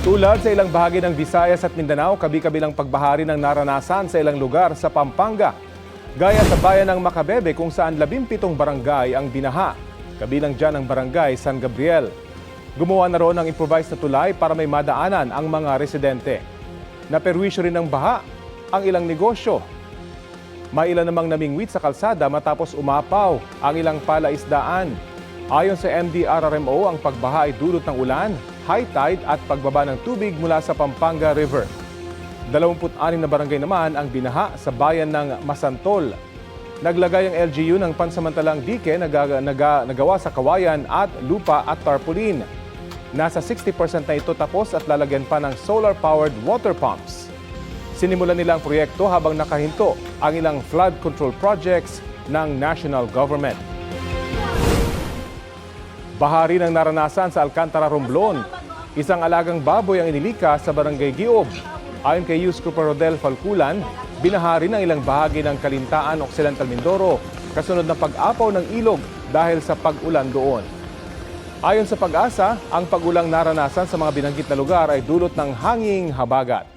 Tulad sa ilang bahagi ng Visayas at Mindanao, kabi-kabilang pagbahari ng naranasan sa ilang lugar sa Pampanga. Gaya sa bayan ng Macabebe kung saan 17 barangay ang binaha. Kabilang dyan ang barangay San Gabriel. Gumawa na roon ng improvised na tulay para may madaanan ang mga residente. Naperwisyo rin ng baha ang ilang negosyo. May ilan namang namingwit sa kalsada matapos umapaw ang ilang palaisdaan. Ayon sa MDRRMO, ang pagbaha ay dulot ng ulan, high tide at pagbaba ng tubig mula sa Pampanga River. 26 na barangay naman ang binaha sa bayan ng Masantol. Naglagay ang LGU ng pansamantalang dike na nagawa sa kawayan at lupa at tarpaulin. Nasa 60% na ito tapos at lalagyan pa ng solar-powered water pumps. Sinimulan nila ang proyekto habang nakahinto ang ilang flood control projects ng national government. Bahari ng naranasan sa Alcantara, Romblon. Isang alagang baboy ang inilika sa barangay Giob. Ayon kay Youth Trooper Rodel Falculan, binahari ng ilang bahagi ng Kalintaan, Occidental Mindoro kasunod ng pag-apaw ng ilog dahil sa pag-ulan doon. Ayon sa Pag-asa, ang pag-ulang naranasan sa mga binanggit na lugar ay dulot ng hanging habagat.